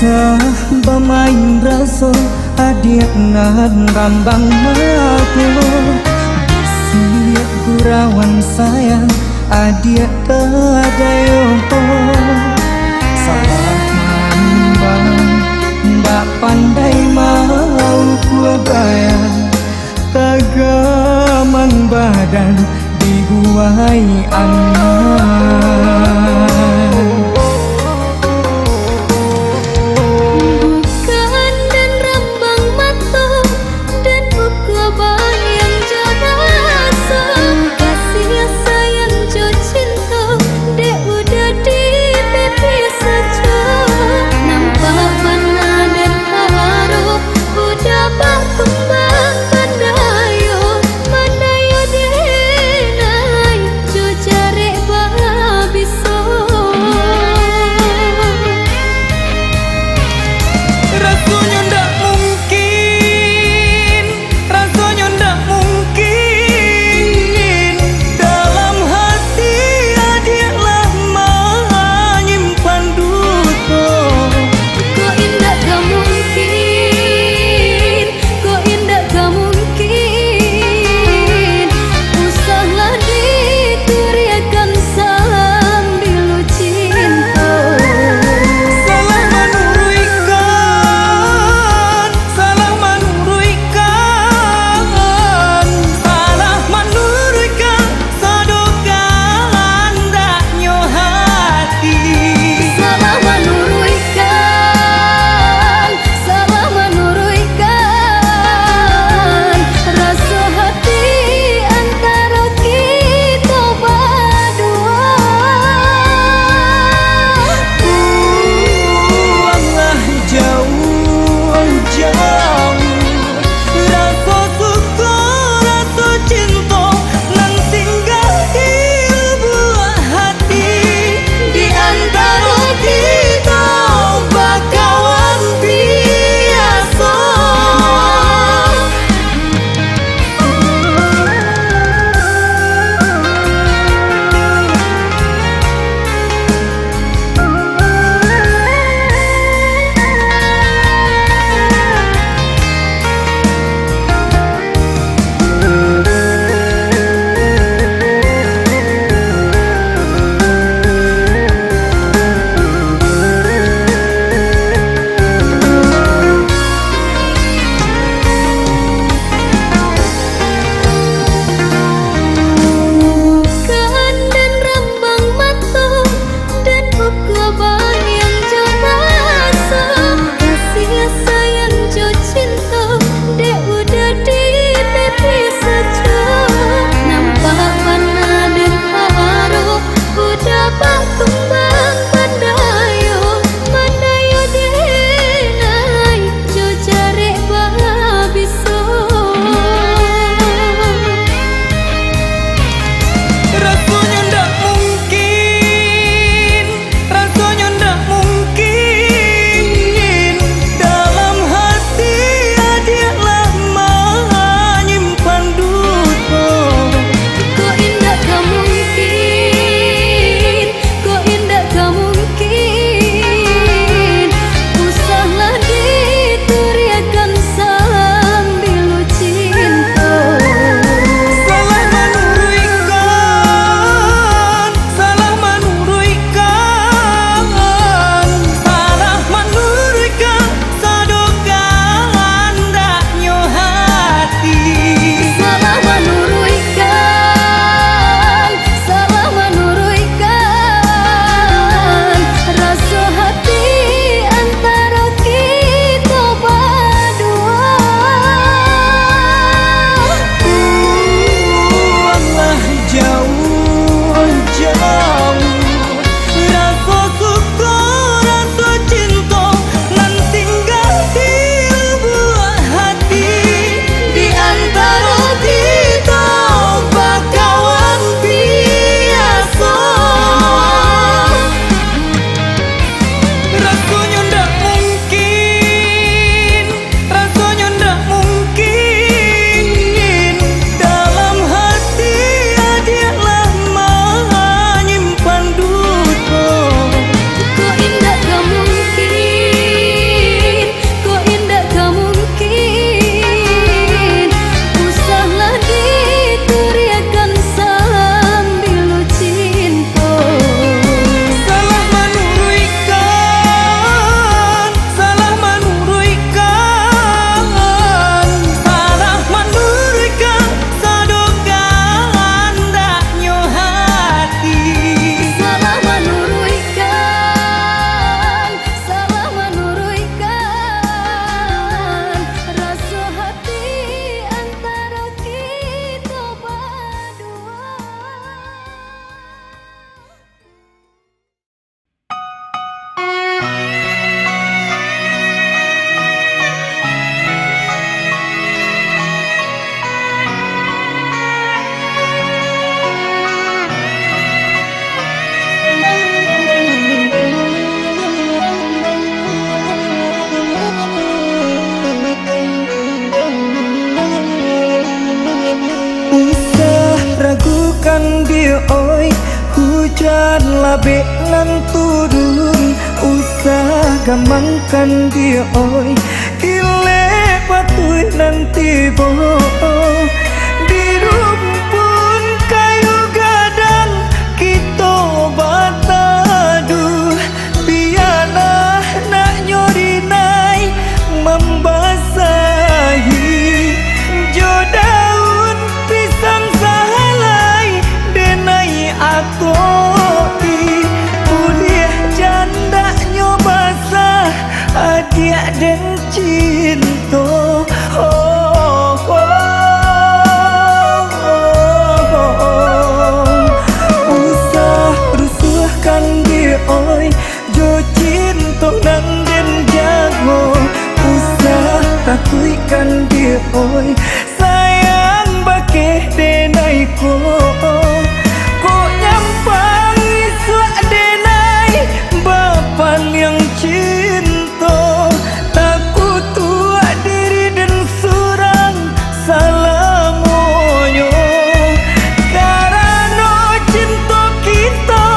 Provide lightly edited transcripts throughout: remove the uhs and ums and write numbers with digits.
Dah bermain rasa adik nan rambang aku. Siap gurauan sayang adik tiada yoho. Salah mambang ndak pandai mau ku bayar. Tagamang badan diguai anak. Bisa abe lan turun usah gampangkan dia oi ile patuh nanti boh di rumpun kayu gadang kita batadu biarlah nak nyori naik membasahi jo daun pisang sahalai denai atoi kuliah janda nyobasa adia dan cinta usah rusuhkan dia oi jo cinta nan den jago usah takuikan dia oi sayang bakeh denai ko nyampang iswa denai bapan yang cinta takut tua diri dan surang salamonyo karena cinta kita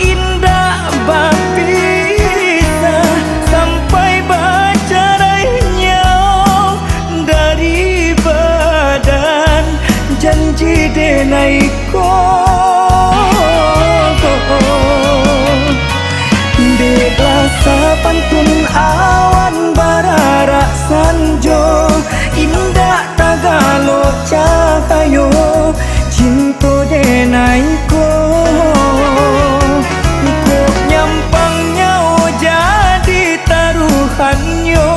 indah bapisa sampai baca rainya dari badan janji denai ko pantun awan barara sanjo indah tagalo cahayo cinta denai ko nyampangnya jadi taruhannya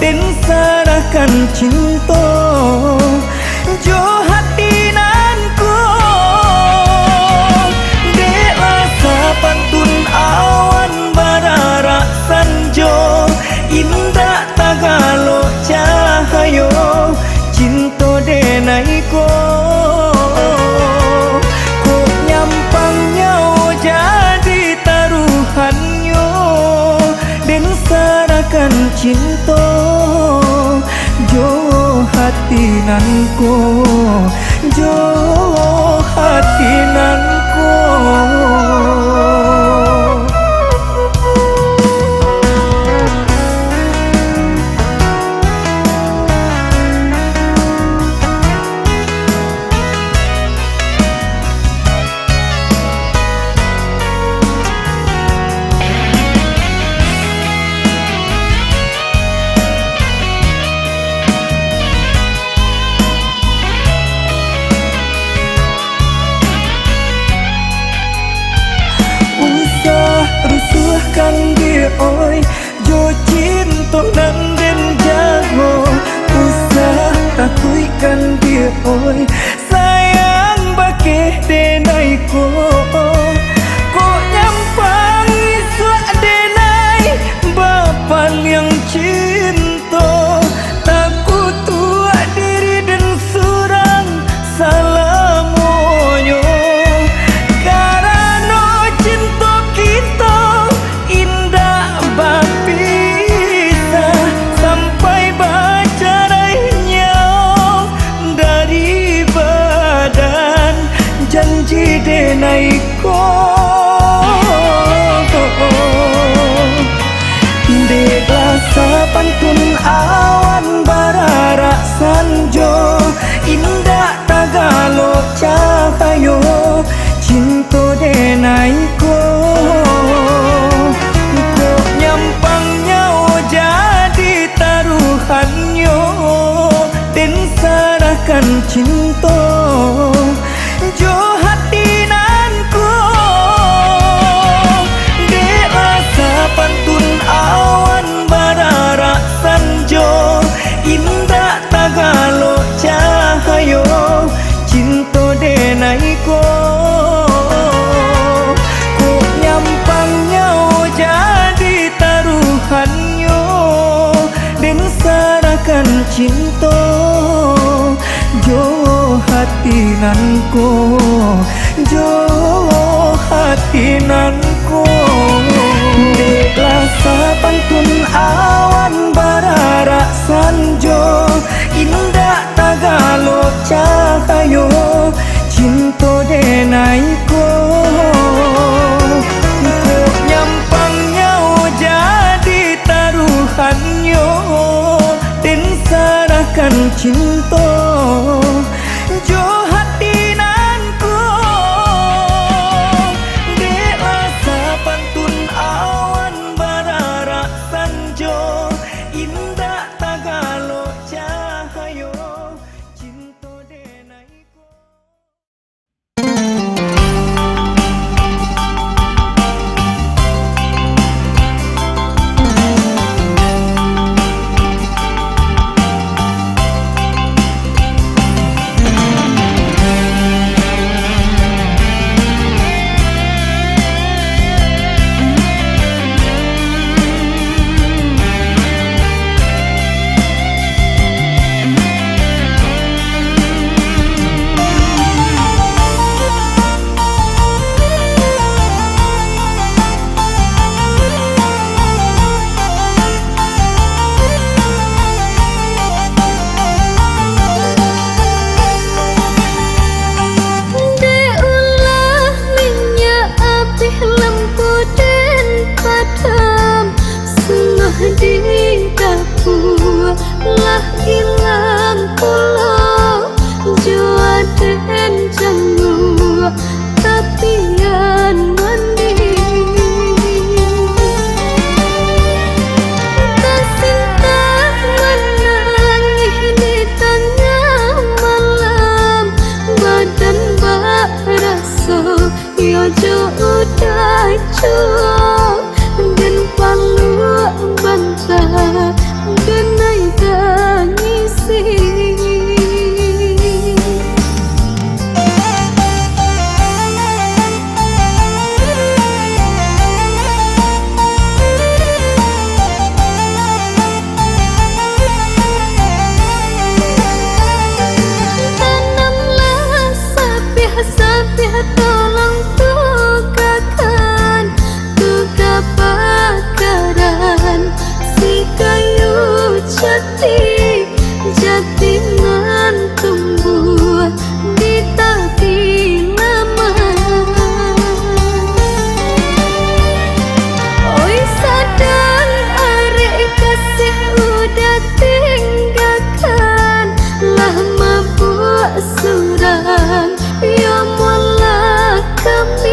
dan serahkan cinta jo hati nanku dek rasa pantun awan barara sanjo indah tagalo cahayo cinta denai ko nyampangnya jadi taruhannya dan serahkan cinta jo hati nanku jo hati nanku rusuhkan dia oi jo cinta nan den jago usah takuikan dia oi sayang bakeh denai ko nyampang iswa denai bapan yang cinta takut tua diri dan surang salamonyo karena cinta kita indah bapisa sampai baca rainya dari badan janji denai ko dek rasa pantun awan barara sanjo indah tagalo cahayo cinta denai ko nyampangnya jadi taruhannya dan serahkan cinta jo hati nanku dek rasa pantun awan barara sanjo indah tagalo cahayo cinta denai ko nyampangnya jadi taruhannya dan serahkan cinta jo hati nanku jo hati nanku dek rasa pantun awan barara sanjo indah tagalo cahayo cinta denai ko cinta jo hati nan ko de asa pantun awan barara sanjo indah tagalo cahayo cinta denai ko. Lah ilang pulau jua dan janggu tapian mandi tersinta menangis di tengah malam badan barasa yo jo udah cuak dan palu bantah denai tangisi tanamlah sapih tolong tugakan tuga bakaran si kayu jati nan tumbuh di tepi lama. Oi sadar arek kasih udah tinggalkan lah mabuk surang ya mulai kamu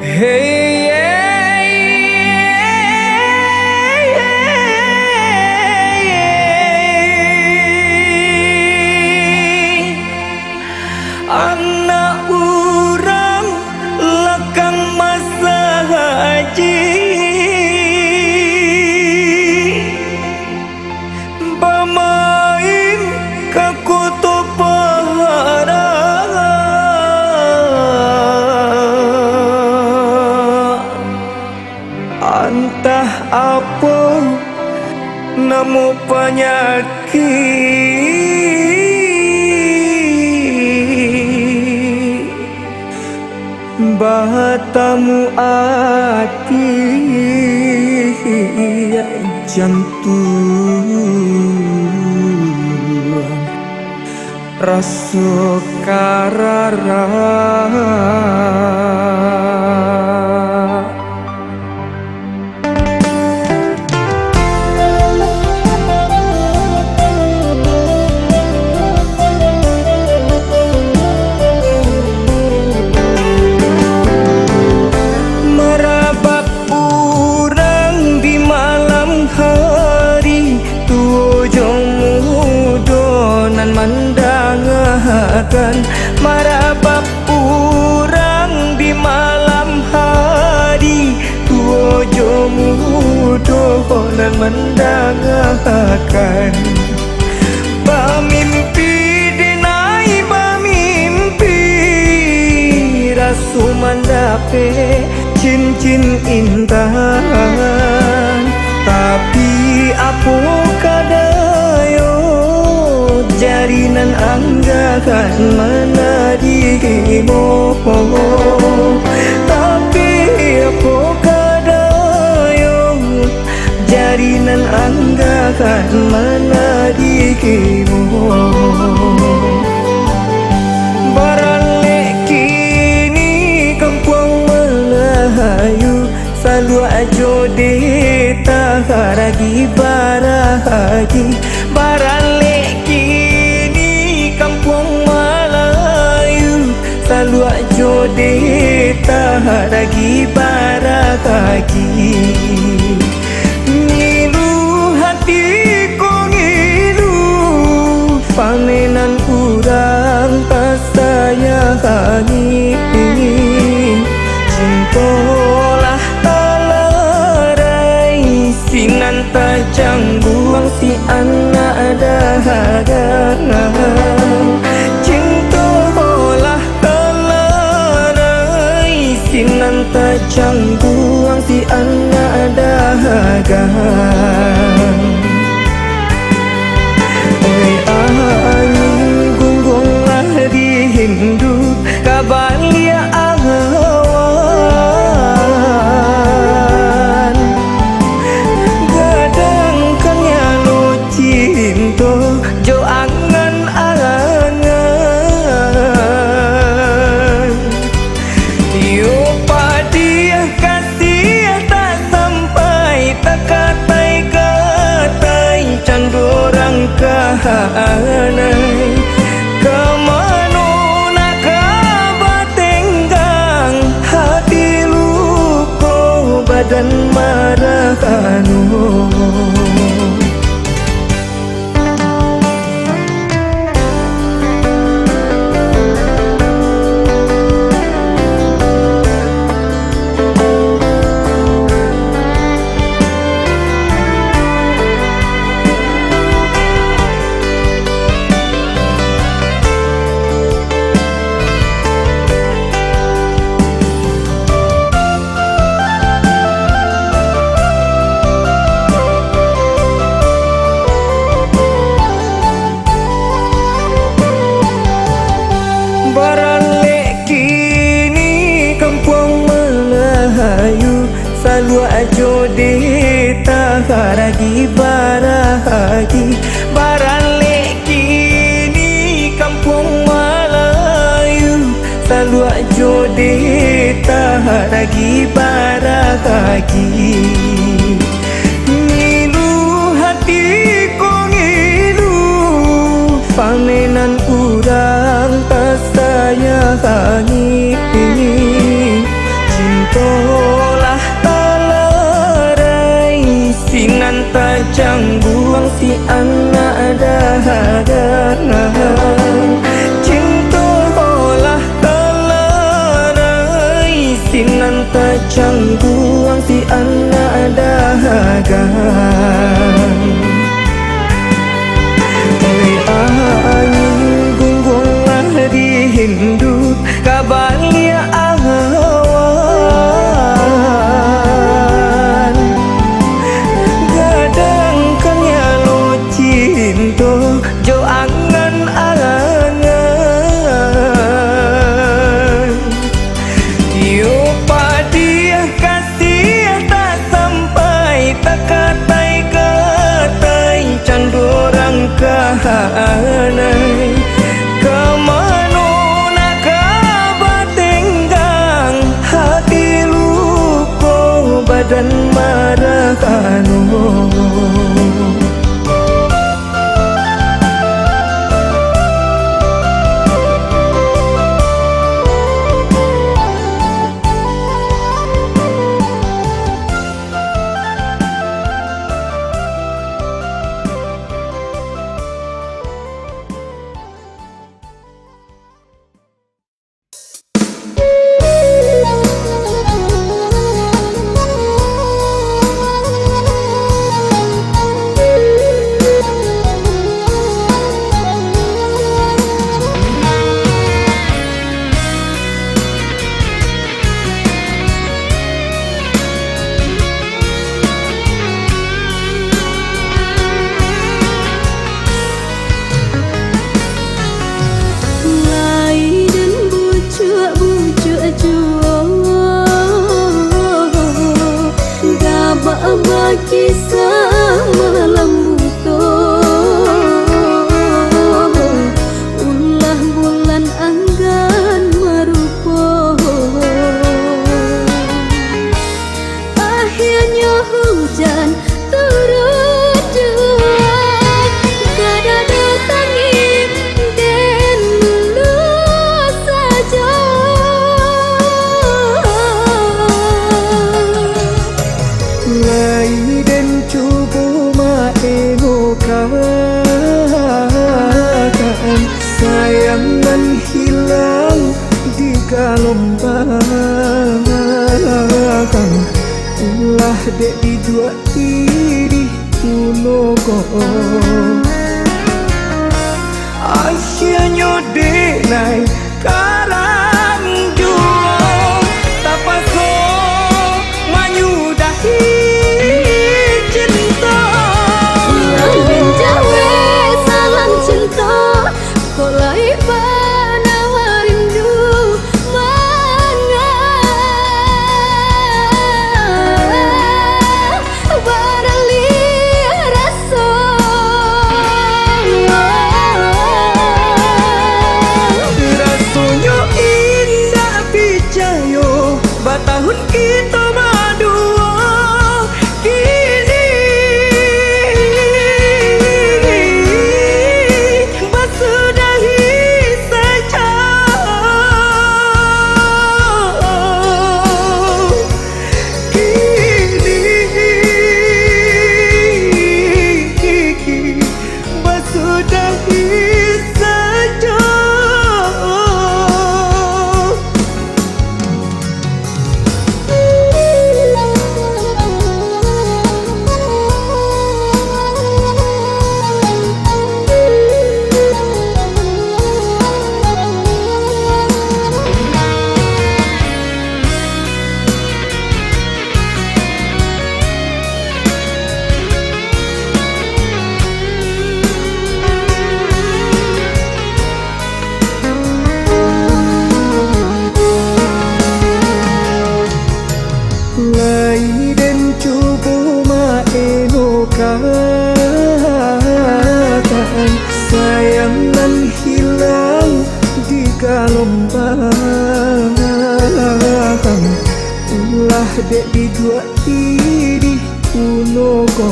Hey, anak urang lekang masa haji bermain ke kutub pahara entah apa nemu penyakit batamu hati jantung rasa karara marabab urang di malam hari tuojo mudo nan mendangakan bamimpi dinai bamimpi rasu mandape cincin intan tapi apa kadayo jarinan anggakan mana dirimu tapi apa kadayo jarinan anggakan mana dirimu barale kini kampung Melayu selalu ajo deta haragi barahagi barale selalu ajo deta haragi barakagi ngilu hati ko ngilu pamenan kurang tak sayangi cintolah talarai sinan tak cangguang si anak dahaga sinan tak cangguang si anak dahaga oi angin gunggunglah di Hindu kabalia awan gadangkannya lo cinta jo angan-angan kahanai kemana nak kabatenggang hati luko badan marahanu selalu ajo deta haragi barahagi barale kini kampung Melayu selalu ajo deta haragi barahagi ngilu hati ko ngilu pamenan urang tak sayangi cinta tajang buang si anak dahagan. Cinta olah kalarai sinan tajang buang si anak dahagan. Oi angin gunggunglah di Hindu kabalia awan. Gadangkan ya lo cinta jo angan-angan. Yo padia kasih tak sampai tak katai-katai candorang kahanai. Kemano nak kabatenggang hati luko badan marahano. Kisah malam buto ulah bulan anggan merupo. Akhirnya hujan turun jua kada datangi dan lulus saja. Laiden cubu maenokan sayangan hilang di gelombang. Ulah dek di dua diri unogo. Asyanya dek nai karang juo tapaso manyudahi cinta. Langin jawe salam cinta kolai panawar rindu mana barali rasa. Rasanya indah picayo batahun kita madua kini basudahi saja. Kini basudahi saja. Laiden cubu maenokan sayangan hilang di gelombang. Ulah dek di dua diri unogo.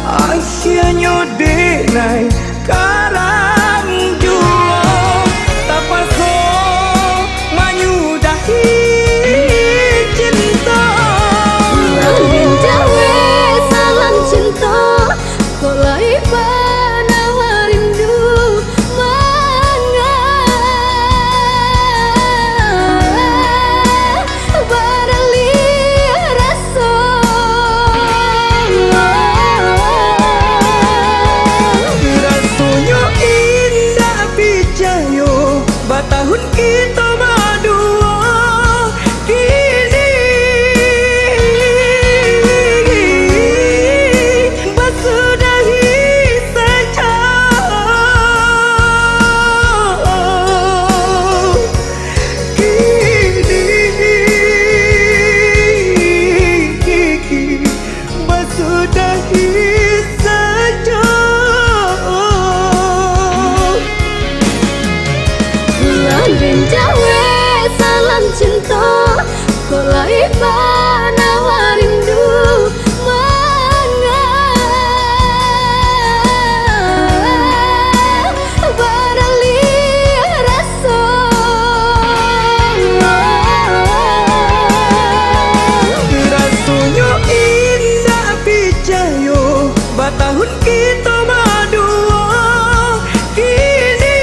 Asyanya dek nai karang juo tapaso manyudahi cinta. Langin batahun kita madua kini bersudahi saja. Kini bersudahi saja. Jawe salam cinta kok lai panawar rindu barali rasa Rasanya indah pijayo batahun kita madua kini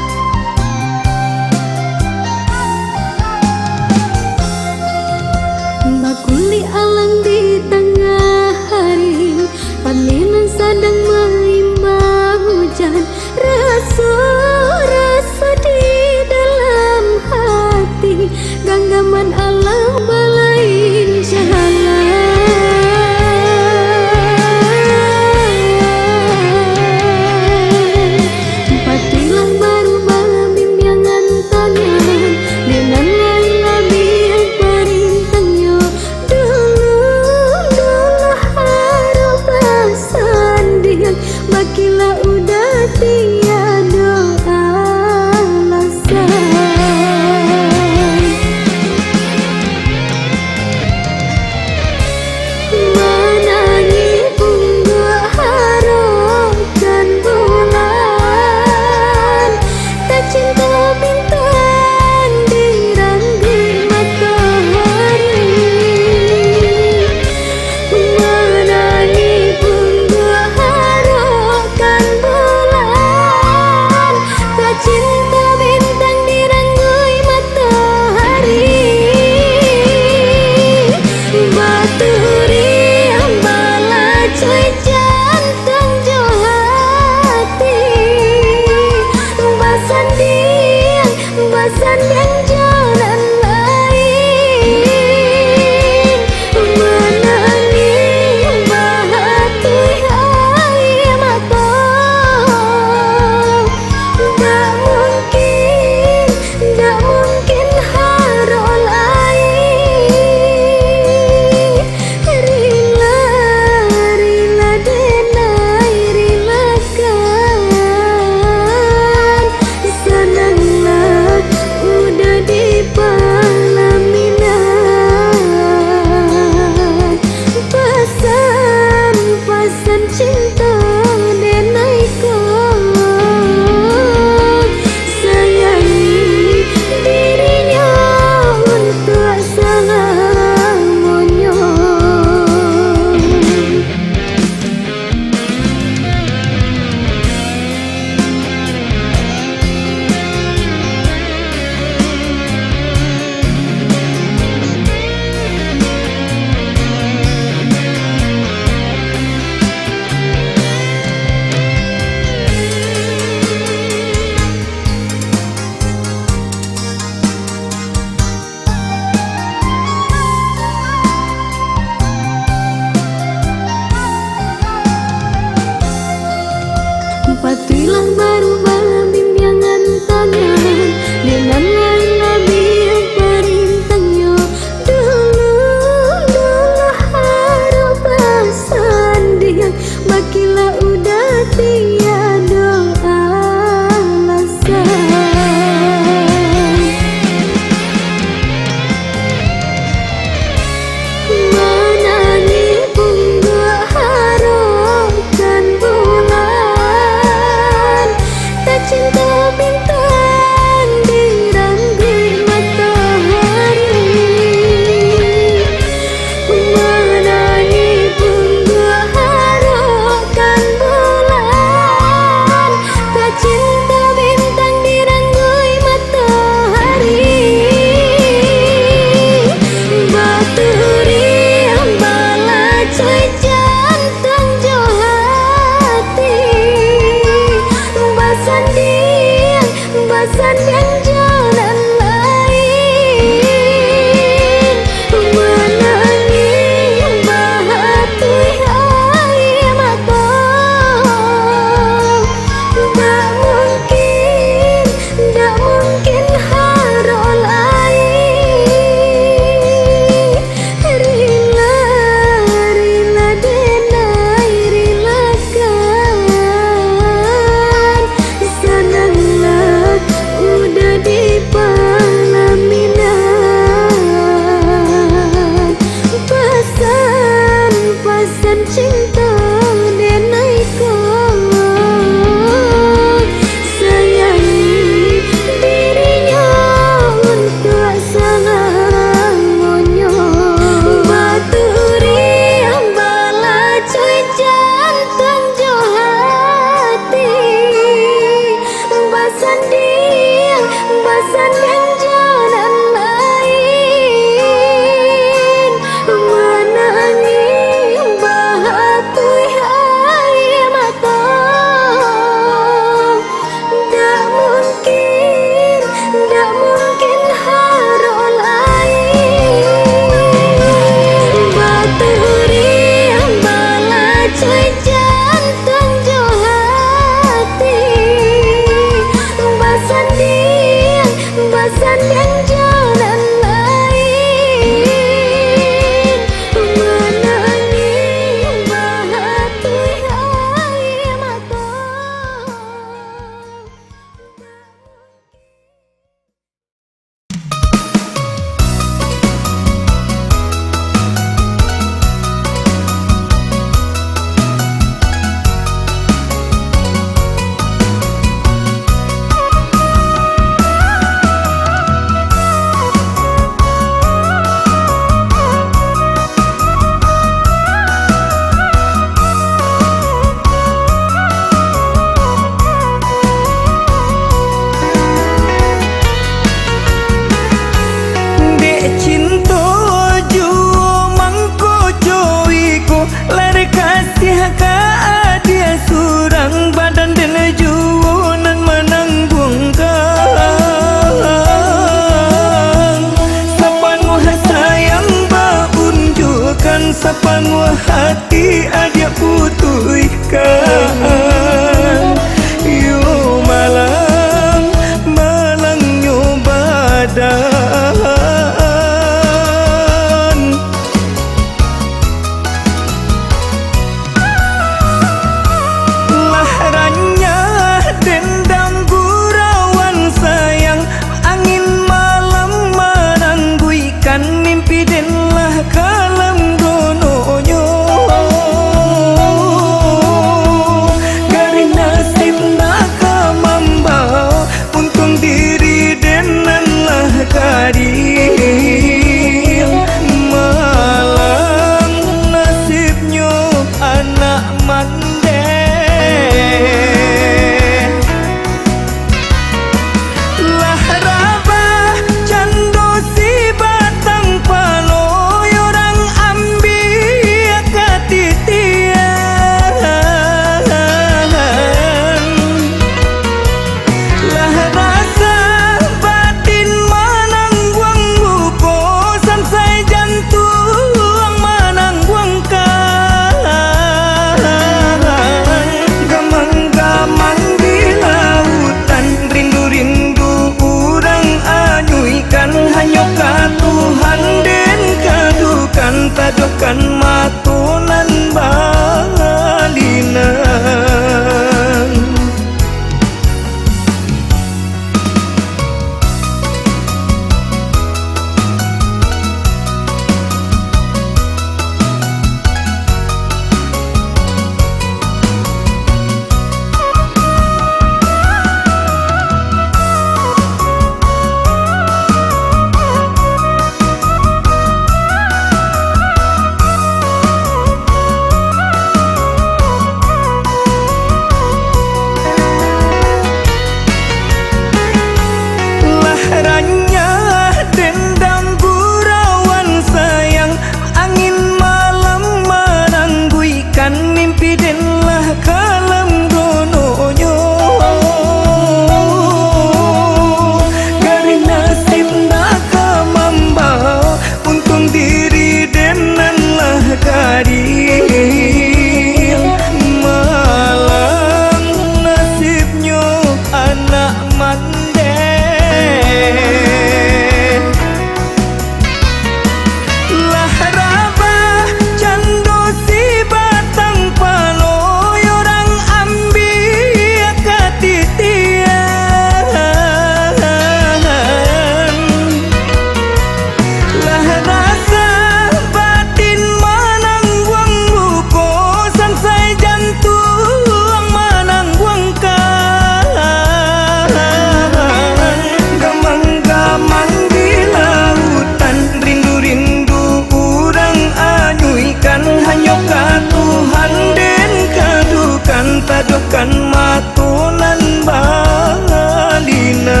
tadokan matunan balina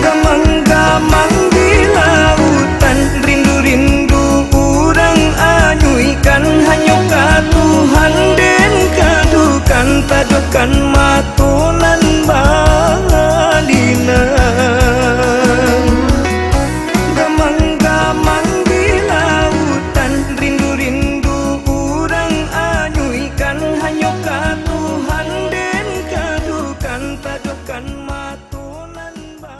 gamang-gamang di lautan rindu-rindu urang anyuikan hanyok ka Tuhan den kadukan tadokan matunan balina gamang-gamang di lautan rindu-rindu urang anyuikan hanyok ka Tuhan den kadukan tadokan matunan balina.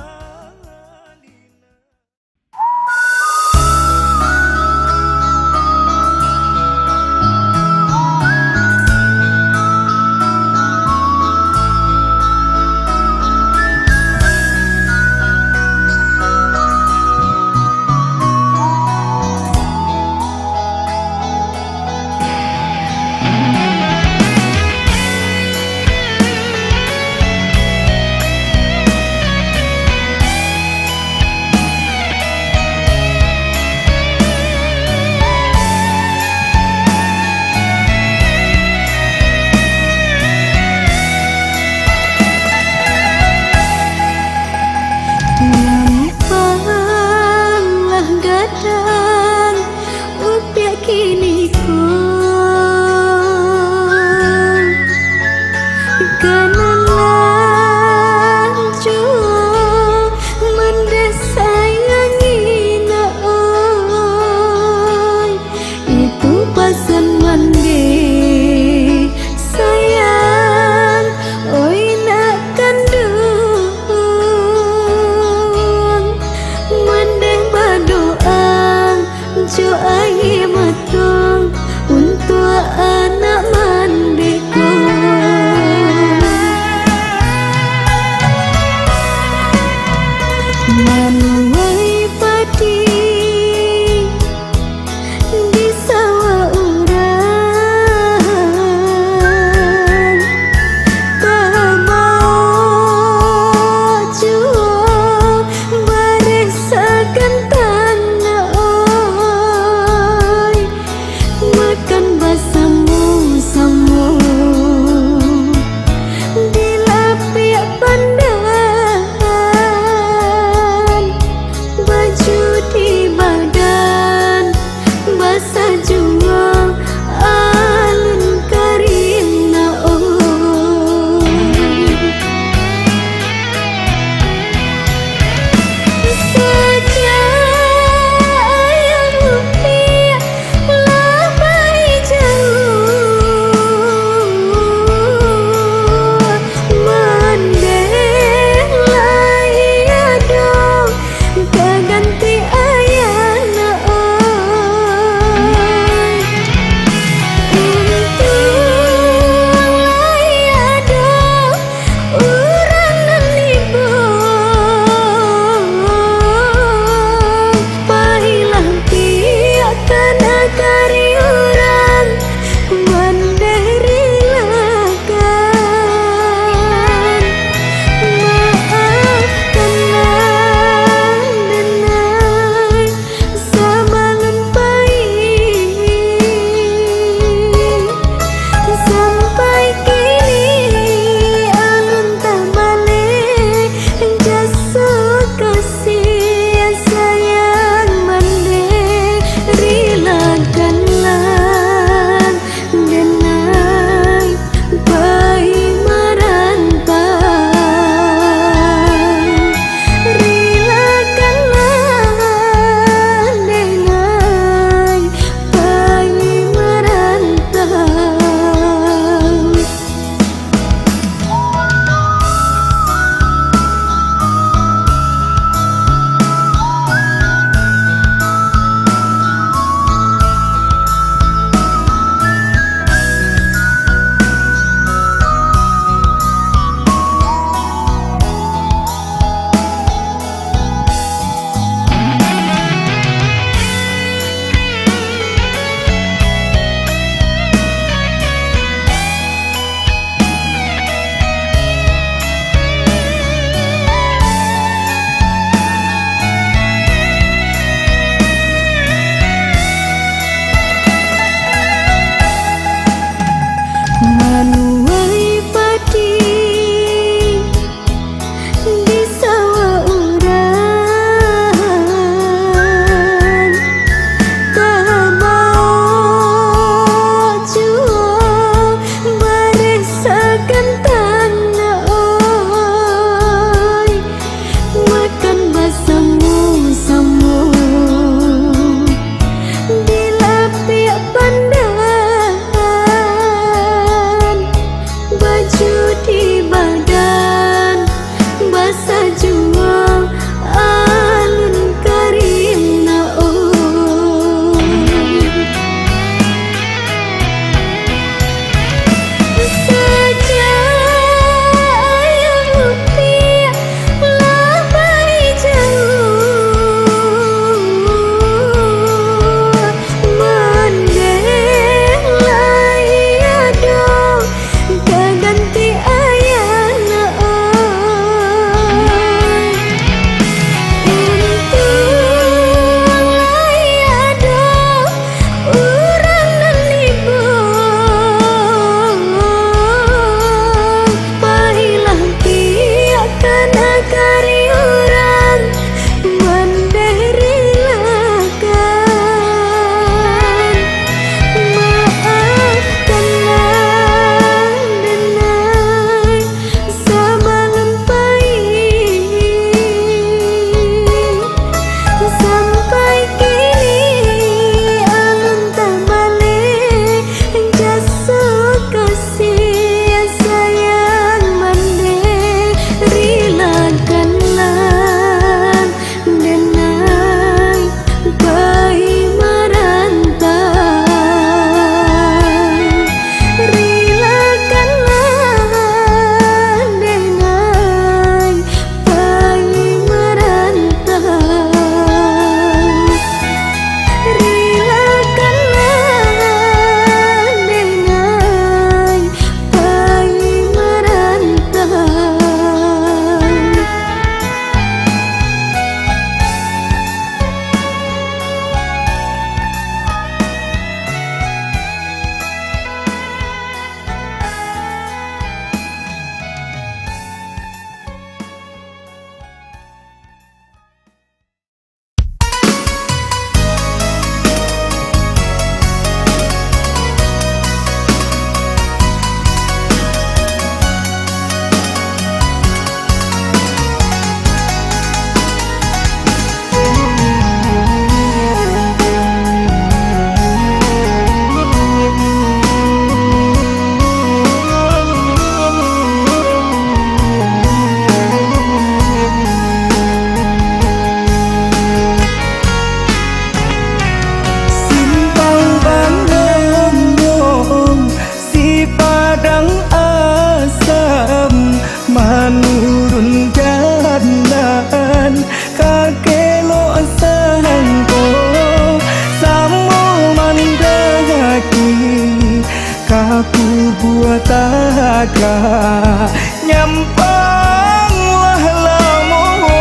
aku buat agak nyampanglah lamo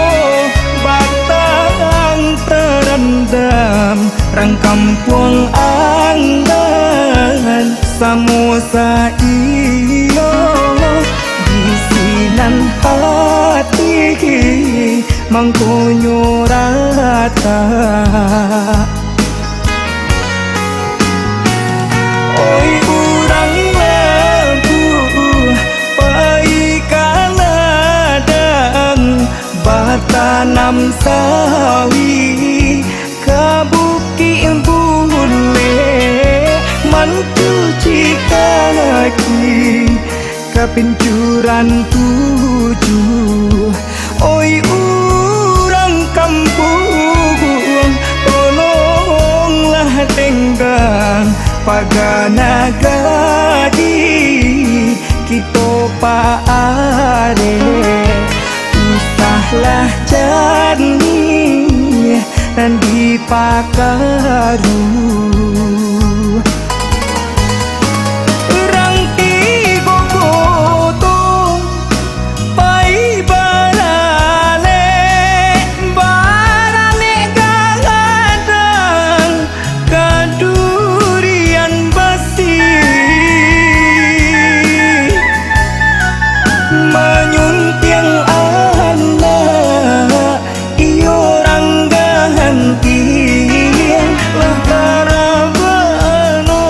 batang terendam rangkampung anggan samosa iyo bisinan hati mangkonyo rata. Oi urang lembu pai kaladang batanam sawi kabuki bule mancuci kaki kapincuran tujuh. Oi urang kampung tolonglah tenggang pagana gadi kito paare usahlah jani dan dipakaru rangti gogotong pai barale barale gagadang kadurian basi menyuntiang anak iyo ranggahanti lah karabano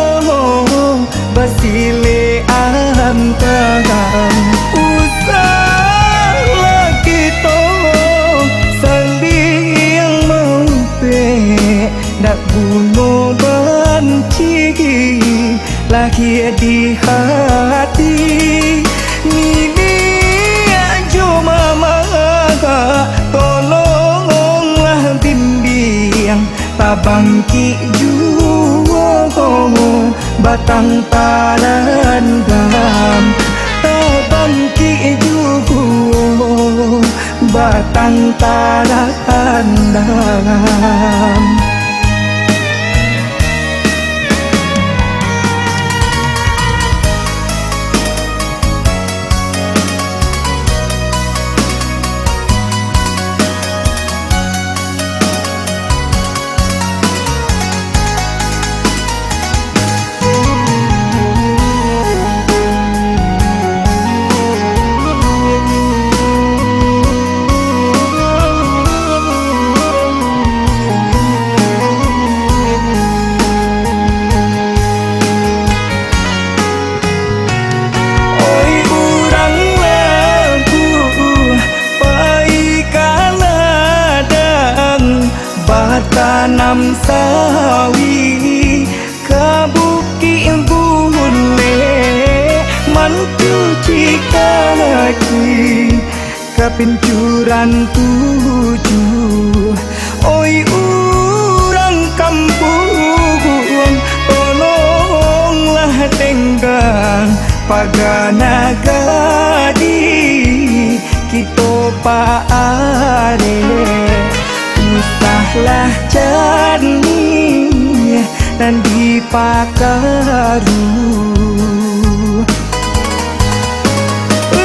basile antang usah lagi to sambil mampe dak bunuh banci lagi di hati ini ajo mama tolonglah bimbing tabangki juwo batang tarandam tabangki juwo batang tarandam. Tanam sawi kabuki bule mancuci kaki kapincuran tujuh. Oi urang kampung tolonglah tenggang pagana gadi kito paare usahlah jani dan dipakaru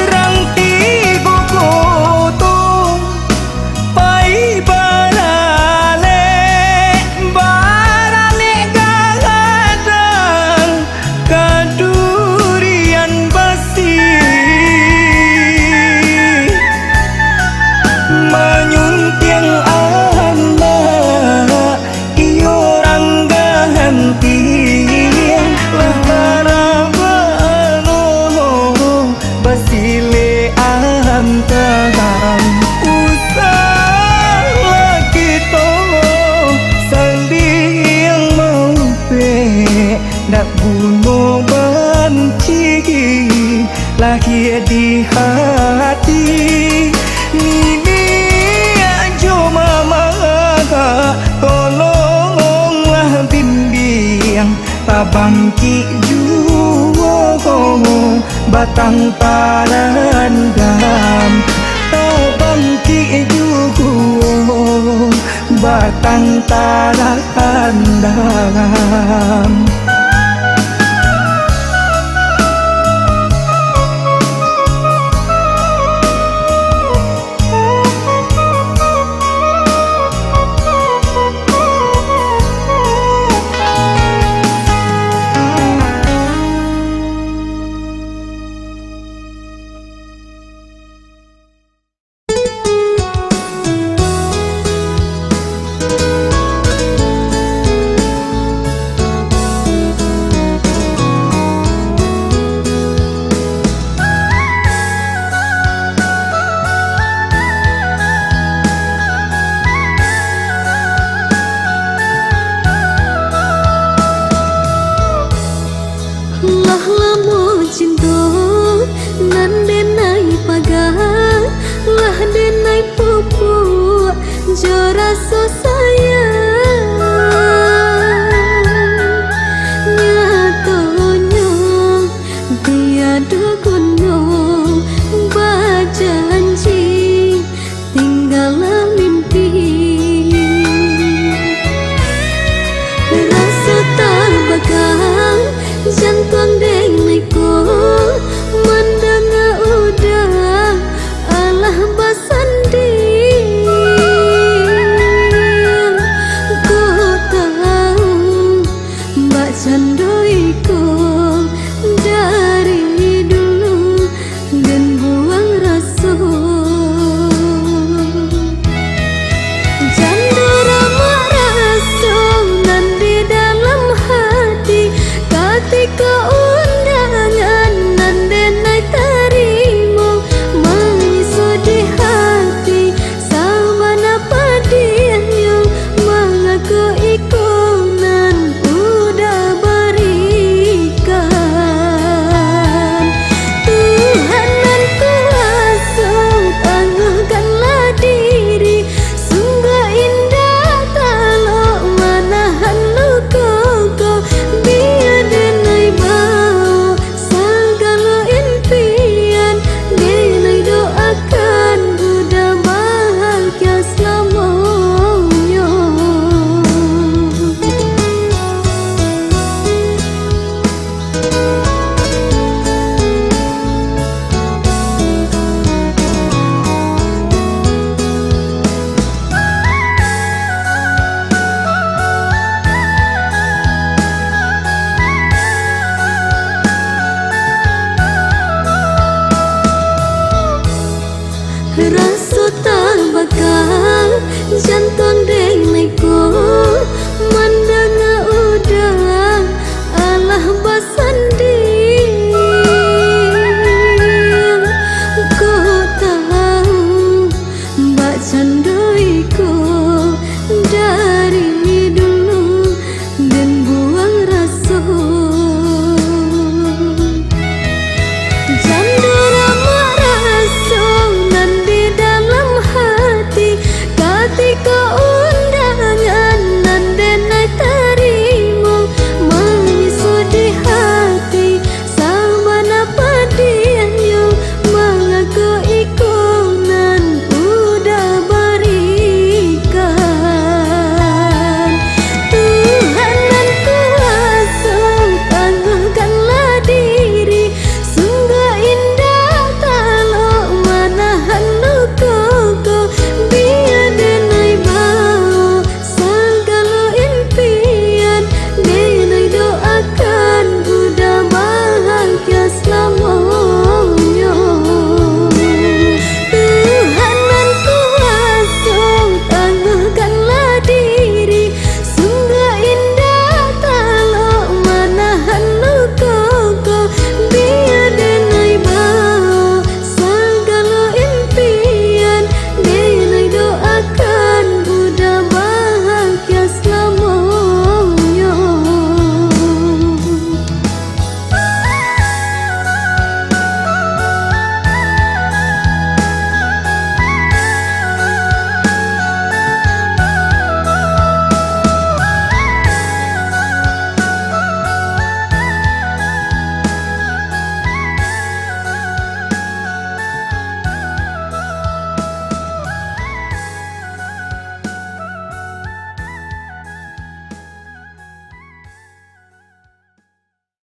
rangti gogotong pai barale barale gagadang kadurian basi menyuntiang anak iyo ranggahanti lah karabano basile antang usah lagi to sambil mampe dak bunuh banci lagi di hati ini ajo mama tolonglah bimbing tabangki juwo batang tarandam tabangki juwo batang tarandam. Allah lamun cinta nan denai pagar